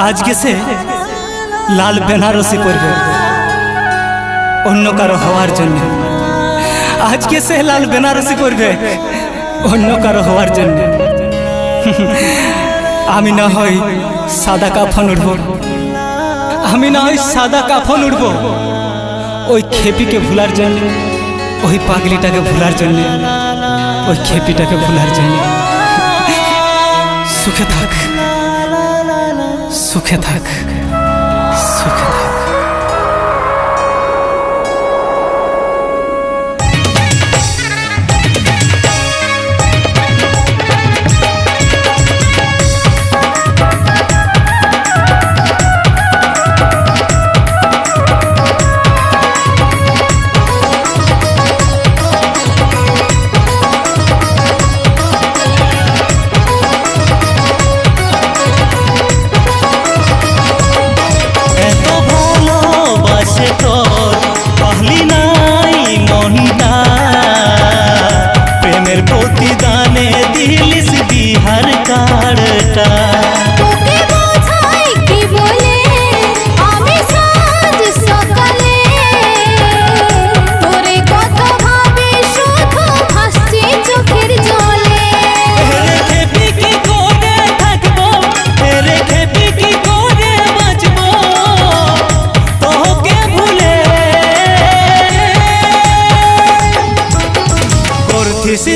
আজকে সে লাল বেনারসি পরবে অন্য কারো হওয়ার জন্য। আজকে সে লাল বেনারসি পরবে অন্য কারো হওয়ার জন্য। আমি না হয় সাদা কাফন উঠব, আমি না হয় সাদা কাফন উঠব ওই খেপিকে ভুলার জন্য, ওই পাগলিটাকে ভুলার জন্য, ওই খেপিটাকে ভুলার জন্য। সুখে থাক, সুখে থাক, সুখে থাক।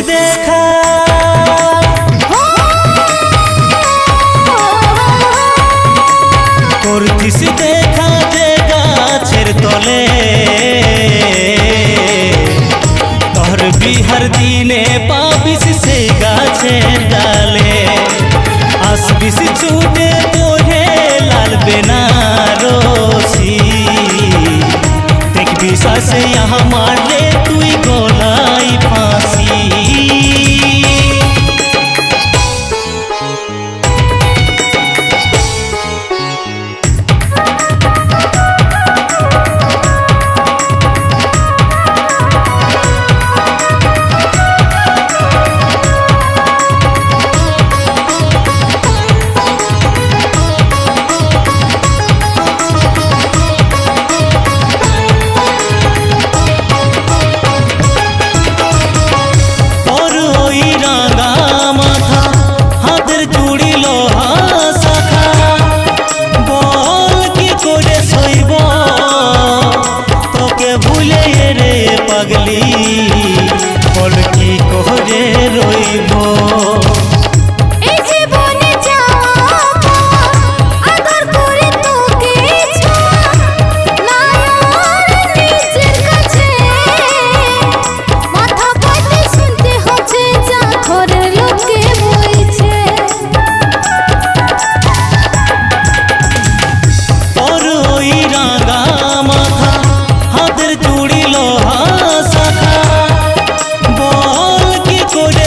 দেখা করতিস দেখা যে গাছের তলে তোর বিহার দিনে পাবিস সে গাছের ডালে। আসবিস ছুটে তোরে লাল বেনারসি, দেখবি সাসে यहाँ মারলে তুই গলাই ফাঁসি। পাগলি বল কি করে রইব, এই জীবনে যাওয়া আদর করে তোকে নিজের কাছে মাথা পাতে শুনতে হচ্ছে যা ঘরের লোকে বইছে। তোর ওই রাঙা মাথা হাতের চুড়ি লোহা শাখা বল কি করে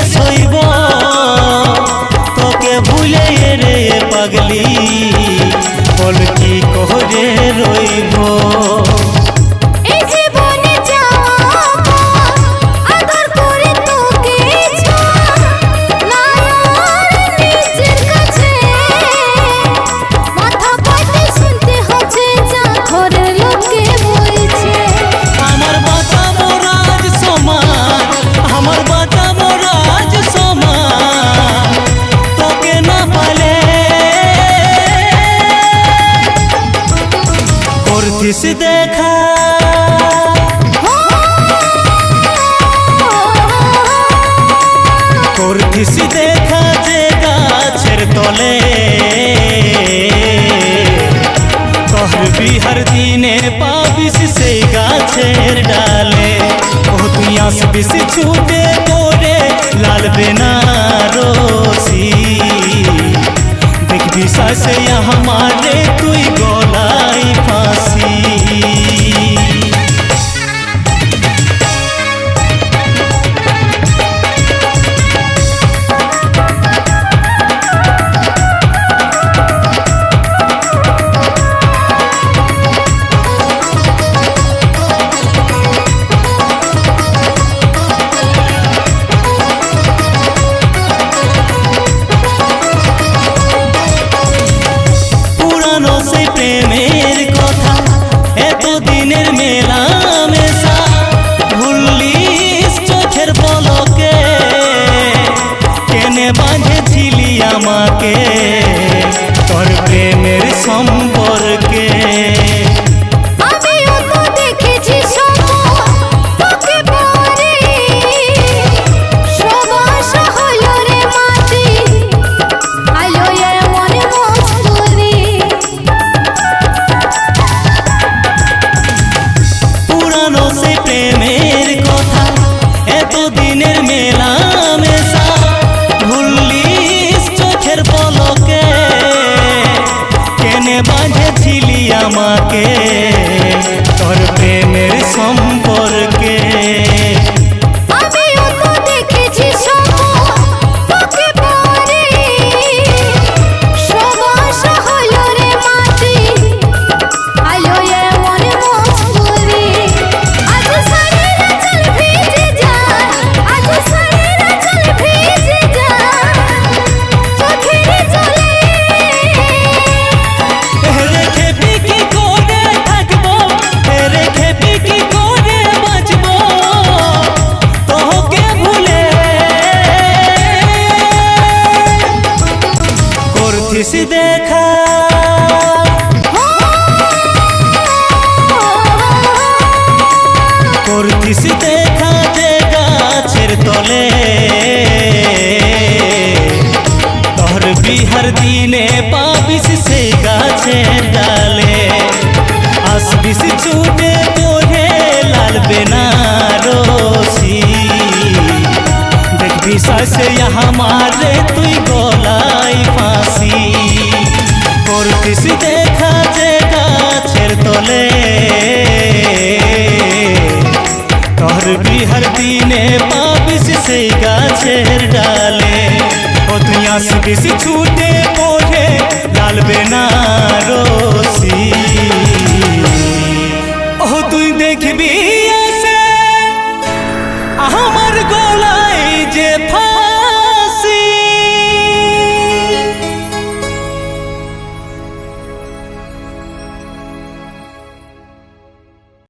আমাকে তোর প্রেমের সম্পর্কে। আমিও তো দেখেছি তোকে পরে সব আশা হলো রে মাটি আলো এমন মস্তুরি। পুরানো সে প্রেমের কথা এতদিনের মেলা মেশা ভুললিস চোখের পলকে কেনে বাঁধেছিলি আমাকে তোর প্রেমের সম্পর্কে। আমিও তো দেখেছি তোকে পরে সব আশা হলো রে মাটি আলো এমন মস্তুরি। আজ সারা চল ভিজে যায়, আজ সারা চল ভিজে যায় চোখের জলে। রেখে কি করে থাকবো, রেখে কি করে বাঁচবো তোকে ভুলে। করছিস দেখা করছিস দেখা যে গাছের তলে তোর বিহার দিনে পাবিস সেই গাছের ডালে। আসবিস ছুটে তোরে লাল বেনারসি দেখবি সাসে हमारे তুই গলায় ফাঁসি। করছিস দেখা যে গাছের তলে তোর বিহার দিনে পাবিস সেই গাছের ডালে। ও তুই আসবিস ছুটে পড়ে লাল বেনারসি।